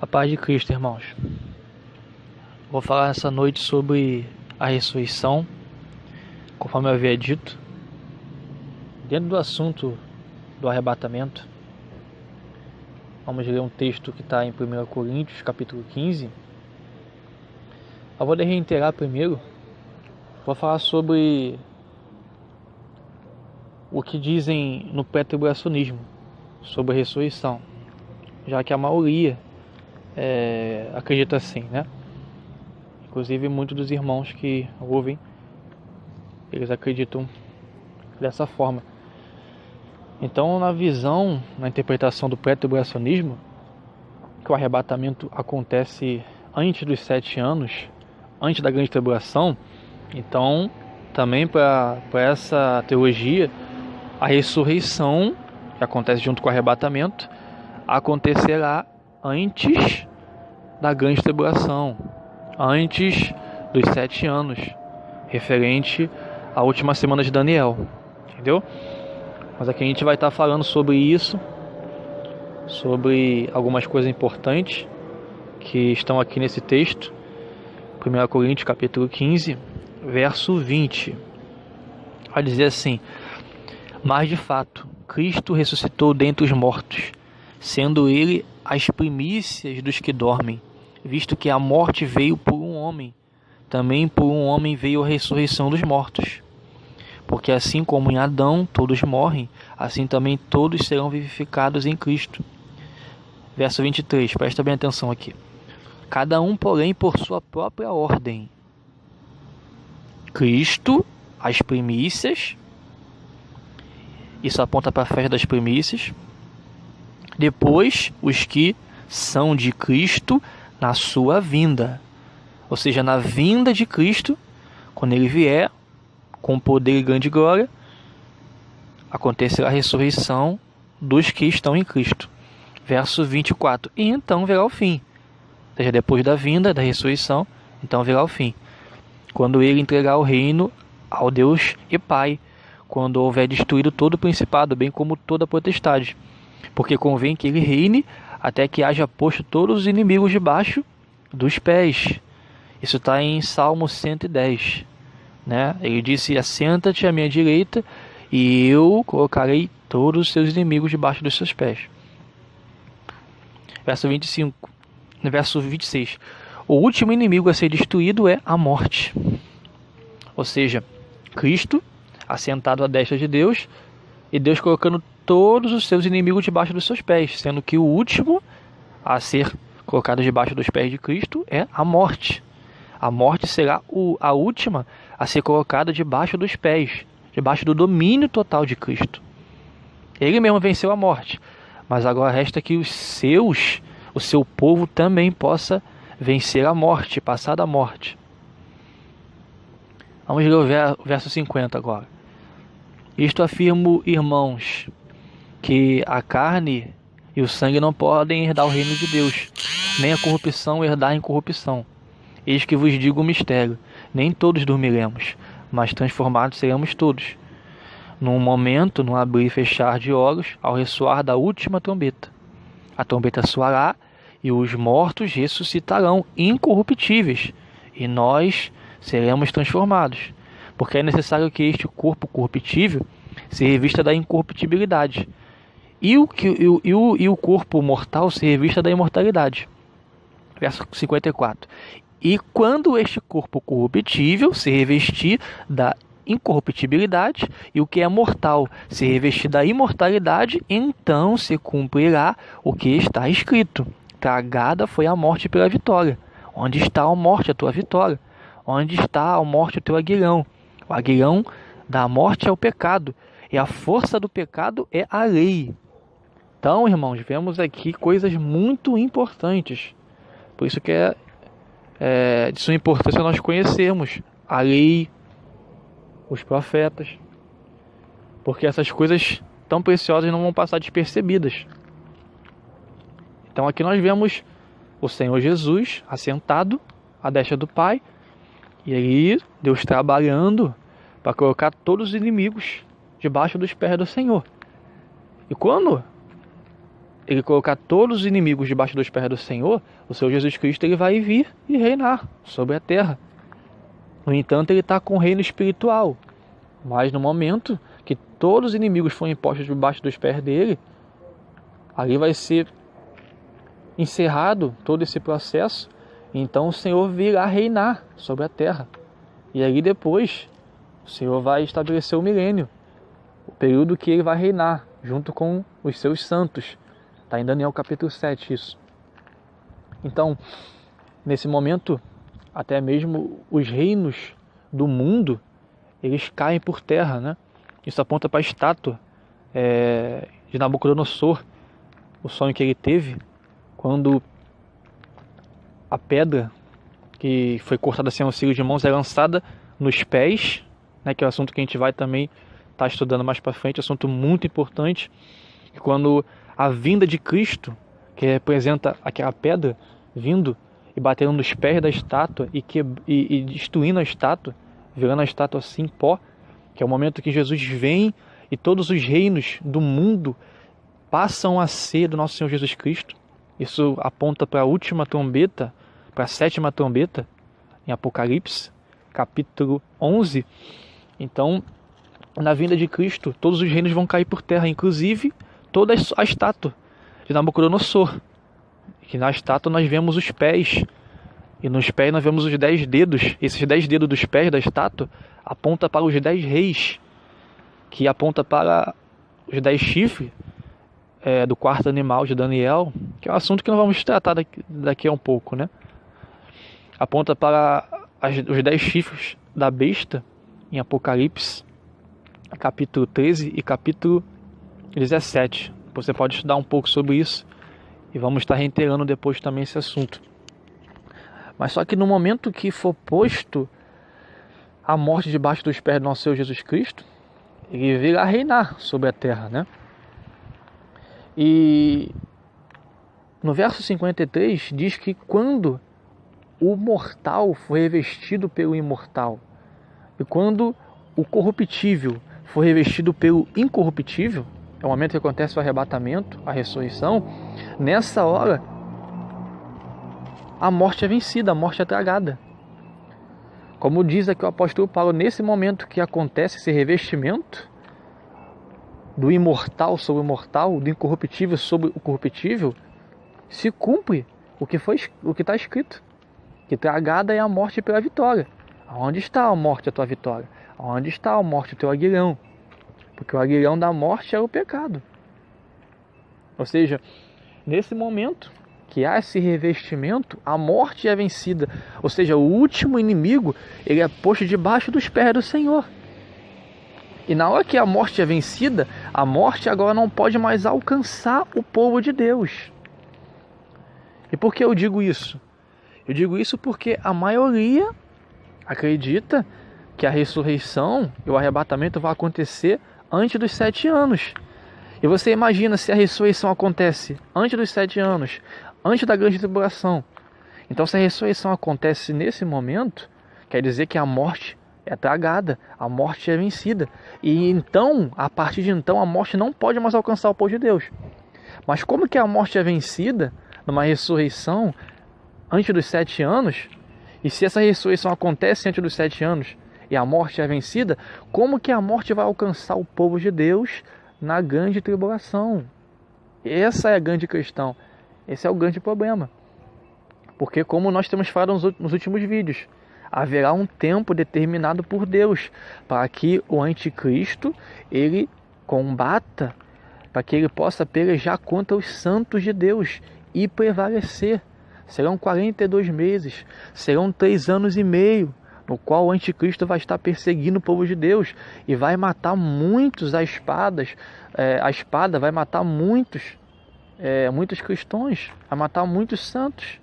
A paz de Cristo, irmãos. Vou falar essa noite sobre a ressurreição, conforme eu havia dito. Dentro do assunto do arrebatamento, vamos ler um texto que está em 1 Coríntios, capítulo 15. Eu vou reiterar primeiro, vou falar sobre o que dizem no pré-tribulacionismo, sobre a ressurreição, já que a maioria acredita assim, né? Inclusive muitos dos irmãos que ouvem, eles acreditam dessa forma. Então, na interpretação do pré-tribulacionismo, que o arrebatamento acontece antes dos 7 anos, antes da grande tribulação, então também para essa teologia, a ressurreição, que acontece junto com o arrebatamento, acontecerá antes da grande tribulação, antes dos 7 anos, referente à última semana de Daniel, entendeu? Mas aqui a gente vai estar falando sobre isso, sobre algumas coisas importantes que estão aqui nesse texto, 1 Coríntios capítulo 15, verso 20, vai dizer assim: mas de fato, Cristo ressuscitou dentre os mortos, sendo ele as primícias dos que dormem, visto que a morte veio por um homem, também por um homem veio a ressurreição dos mortos. Porque assim como em Adão todos morrem, assim também todos serão vivificados em Cristo. Verso 23, presta bem atenção aqui. Cada um, porém, por sua própria ordem. Cristo, as primícias. Isso aponta para a festa das primícias. Depois, os que são de Cristo na sua vinda. Ou seja, na vinda de Cristo, quando ele vier, com poder e grande glória, acontecerá a ressurreição dos que estão em Cristo. Verso 24. E então virá o fim. Ou seja, depois da vinda, da ressurreição, então virá o fim. Quando ele entregar o reino ao Deus e Pai, quando houver destruído todo o principado, bem como toda a potestade. Porque convém que ele reine até que haja posto todos os inimigos debaixo dos pés. Isso está em Salmo 110. Né? Ele disse: assenta-te à minha direita e eu colocarei todos os seus inimigos debaixo dos seus pés. Verso 25, verso 26. O último inimigo a ser destruído é a morte. Ou seja, Cristo assentado à destra de Deus e Deus colocando todos os seus inimigos debaixo dos seus pés, sendo que o último a ser colocado debaixo dos pés de Cristo é a morte. A morte será a última a ser colocada debaixo dos pés, debaixo do domínio total de Cristo. Ele mesmo venceu a morte, mas agora resta que o seu povo também possa vencer a morte, passar da morte. Vamos ler o verso 50 agora. Isto afirmo, irmãos, que a carne e o sangue não podem herdar o reino de Deus, nem a corrupção herdar a incorrupção. Eis que vos digo o mistério: nem todos dormiremos, mas transformados seremos todos. Num momento, num abrir e fechar de olhos, ao ressoar da última trombeta. A trombeta soará, e os mortos ressuscitarão incorruptíveis, e nós seremos transformados. Porque é necessário que este corpo corruptível se revista da incorruptibilidade, e o corpo mortal se revista da imortalidade. Verso 54. E quando este corpo corruptível se revestir da incorruptibilidade, e o que é mortal se revestir da imortalidade, então se cumprirá o que está escrito: tragada foi a morte pela vitória. Onde está a morte, a tua vitória? Onde está a morte, o teu aguilhão? O aguilhão da morte é o pecado, e a força do pecado é a lei. Então, irmãos, vemos aqui coisas muito importantes. Por isso que é de sua importância nós conhecermos a lei, os profetas, porque essas coisas tão preciosas não vão passar despercebidas. Então aqui nós vemos o Senhor Jesus assentado à destra do Pai, e aí Deus trabalhando para colocar todos os inimigos debaixo dos pés do Senhor. E quando ele colocar todos os inimigos debaixo dos pés do Senhor, o Senhor Jesus Cristo ele vai vir e reinar sobre a terra. No entanto, ele está com o reino espiritual. Mas no momento que todos os inimigos forem postos debaixo dos pés dele, ali vai ser encerrado todo esse processo. Então o Senhor virá reinar sobre a terra. E ali depois, o Senhor vai estabelecer o milênio, o período que ele vai reinar, junto com os seus santos. Está em Daniel capítulo 7 isso. Então, nesse momento, até mesmo os reinos do mundo, eles caem por terra, né? Isso aponta para a estátua de Nabucodonosor, o sonho que ele teve, quando a pedra que foi cortada sem auxílio de mãos é lançada nos pés, né, que é o assunto que a gente vai também estar estudando mais para frente, assunto muito importante. E quando a vinda de Cristo, que representa aquela pedra vindo e batendo nos pés da estátua e destruindo a estátua, virando a estátua assim pó, que é o momento que Jesus vem e todos os reinos do mundo passam a ser do nosso Senhor Jesus Cristo. Isso aponta para a última trombeta, para a sétima trombeta, em Apocalipse, capítulo 11. Então, na vinda de Cristo, todos os reinos vão cair por terra, inclusive toda a estátua de Nabucodonosor. Que na estátua nós vemos os pés, e nos pés nós vemos os 10 dedos. Esses 10 dedos dos pés da estátua aponta para os 10 reis, que aponta para os 10 chifres do quarto animal de Daniel, que é um assunto que nós vamos tratar daqui a um pouco, né? Aponta para os 10 chifres da besta em Apocalipse, capítulo 13 e capítulo 17. Você pode estudar um pouco sobre isso e vamos estar reiterando depois também esse assunto. Mas só que no momento que for posto a morte debaixo dos pés do nosso Senhor Jesus Cristo, ele virá reinar sobre a terra, né? E no verso 53 diz que quando o mortal for revestido pelo imortal e quando o corruptível for revestido pelo incorruptível, é o momento que acontece o arrebatamento, a ressurreição, nessa hora a morte é vencida, a morte é tragada. Como diz aqui o apóstolo Paulo, nesse momento que acontece esse revestimento do imortal sobre o mortal, do incorruptível sobre o corruptível, se cumpre o que está escrito, que tragada é a morte pela vitória. Aonde está a morte a tua vitória? Aonde está a morte o teu aguilhão? Porque o aguilhão da morte é o pecado. Ou seja, nesse momento que há esse revestimento, a morte é vencida. Ou seja, o último inimigo, ele é posto debaixo dos pés do Senhor. E na hora que a morte é vencida, a morte agora não pode mais alcançar o povo de Deus. E por que eu digo isso? Eu digo isso porque a maioria acredita que a ressurreição e o arrebatamento vão acontecer antes dos 7 anos. E você imagina se a ressurreição acontece antes dos 7 anos, antes da grande tribulação. Então, se a ressurreição acontece nesse momento, quer dizer que a morte é tragada, a morte é vencida. E então, a partir de então, a morte não pode mais alcançar o povo de Deus. Mas como que a morte é vencida numa ressurreição antes dos 7 anos? E se essa ressurreição acontece antes dos 7 anos e a morte é vencida, como que a morte vai alcançar o povo de Deus na grande tribulação? Essa é a grande questão. Esse é o grande problema. Porque como nós temos falado nos últimos vídeos, haverá um tempo determinado por Deus para que o anticristo ele combata, para que ele possa pelejar contra os santos de Deus e prevalecer. Serão 42 meses, serão 3 anos e meio, no qual o anticristo vai estar perseguindo o povo de Deus e vai matar muitos a espada vai matar muitos cristãos, vai matar muitos santos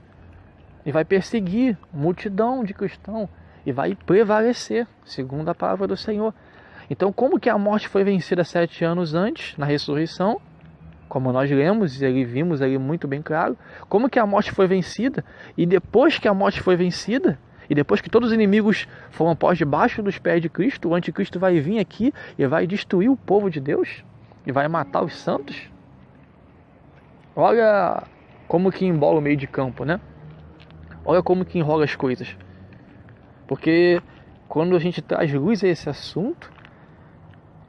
e vai perseguir multidão de cristãos e vai prevalecer, segundo a palavra do Senhor. Então, como que a morte foi vencida 7 anos antes, na ressurreição? Como nós lemos e vimos ali muito bem claro, como que a morte foi vencida, e depois que a morte foi vencida, e depois que todos os inimigos foram postos debaixo dos pés de Cristo, o anticristo vai vir aqui e vai destruir o povo de Deus, e vai matar os santos. Olha como que embola o meio de campo, né? Olha como que enrola as coisas. Porque quando a gente traz luz a esse assunto,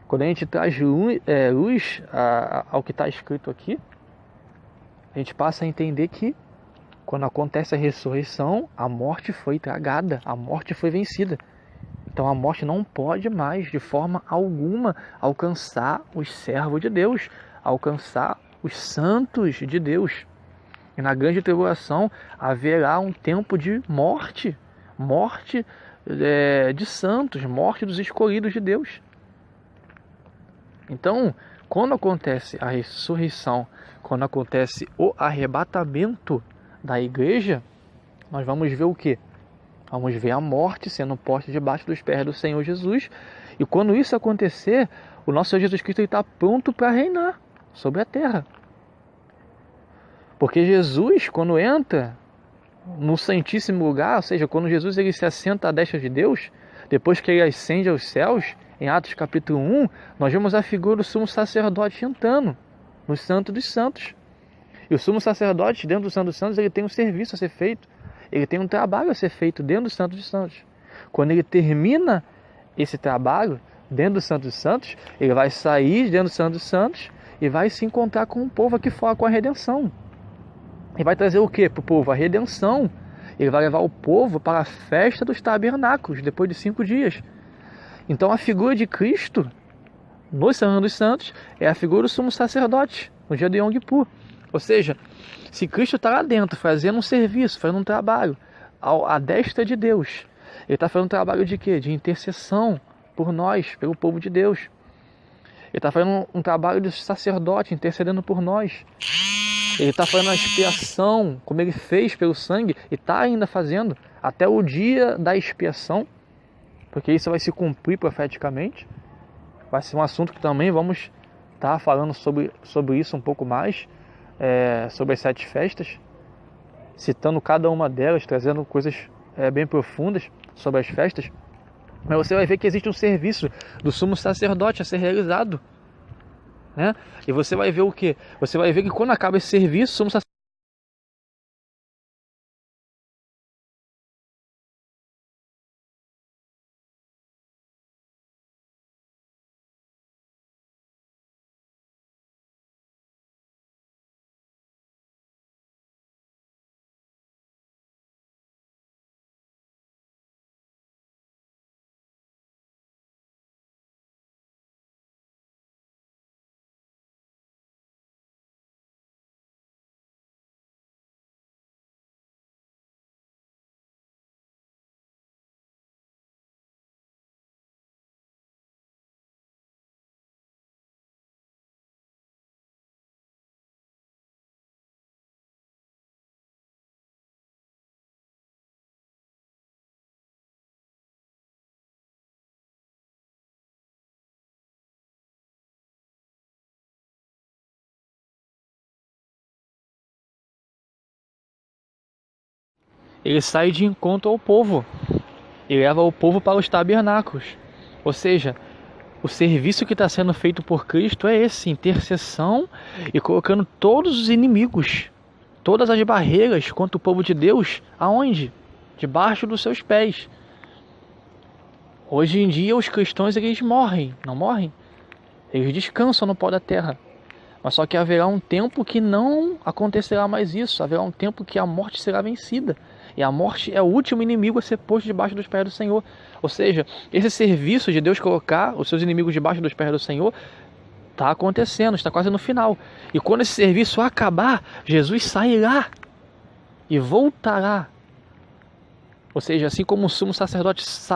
quando a gente traz luz ao que está escrito aqui, a gente passa a entender que quando acontece a ressurreição, a morte foi tragada, a morte foi vencida. Então a morte não pode mais, de forma alguma, alcançar os servos de Deus, alcançar os santos de Deus. E na grande tribulação haverá um tempo de morte, morte de santos, morte dos escolhidos de Deus. Então, quando acontece a ressurreição, quando acontece o arrebatamento da igreja, nós vamos ver o quê? Vamos ver a morte sendo posta debaixo dos pés do Senhor Jesus. E quando isso acontecer, o nosso Senhor Jesus Cristo está pronto para reinar sobre a terra. Porque Jesus, quando entra no Santíssimo Lugar, ou seja, quando Jesus ele se assenta à destra de Deus, depois que ele ascende aos céus, em Atos capítulo 1, nós vemos a figura do sumo sacerdote entrando no Santo dos Santos. E o sumo sacerdote, dentro do Santo dos Santos, ele tem um serviço a ser feito. Ele tem um trabalho a ser feito dentro do Santo dos Santos. Quando ele termina esse trabalho dentro do Santo dos Santos, ele vai sair dentro do Santo dos Santos e vai se encontrar com o povo aqui fora, com a redenção. E vai trazer o que para o povo? A redenção. Ele vai levar o povo para a festa dos tabernáculos, depois de 5 dias. Então a figura de Cristo, no Santo dos Santos, é a figura do sumo sacerdote, no dia de Yom Kippur. Ou seja, se Cristo está lá dentro, fazendo um serviço, fazendo um trabalho, à destra de Deus, ele está fazendo um trabalho de quê? De intercessão por nós, pelo povo de Deus. Ele está fazendo um trabalho de sacerdote, intercedendo por nós. Ele está fazendo a expiação, como ele fez pelo sangue, e está ainda fazendo, até o dia da expiação, porque isso vai se cumprir profeticamente. Vai ser um assunto que também vamos estar falando sobre isso um pouco mais, sobre as 7 festas, citando cada uma delas, trazendo coisas bem profundas sobre as festas. Mas você vai ver que existe um serviço do sumo sacerdote a ser realizado, né? E você vai ver o quê? Você vai ver que quando acaba esse serviço, o sumo sacerdote ele sai de encontro ao povo e leva o povo para os tabernáculos. Ou seja, o serviço que está sendo feito por Cristo é esse, intercessão e colocando todos os inimigos, todas as barreiras contra o povo de Deus, aonde? Debaixo dos seus pés. Hoje em dia os cristãos eles morrem, não morrem? Eles descansam no pó da terra. Mas só que haverá um tempo que não acontecerá mais isso, haverá um tempo que a morte será vencida. E a morte é o último inimigo a ser posto debaixo dos pés do Senhor. Ou seja, esse serviço de Deus colocar os seus inimigos debaixo dos pés do Senhor está acontecendo, está quase no final. E quando esse serviço acabar, Jesus sairá e voltará. Ou seja, assim como o sumo sacerdote sai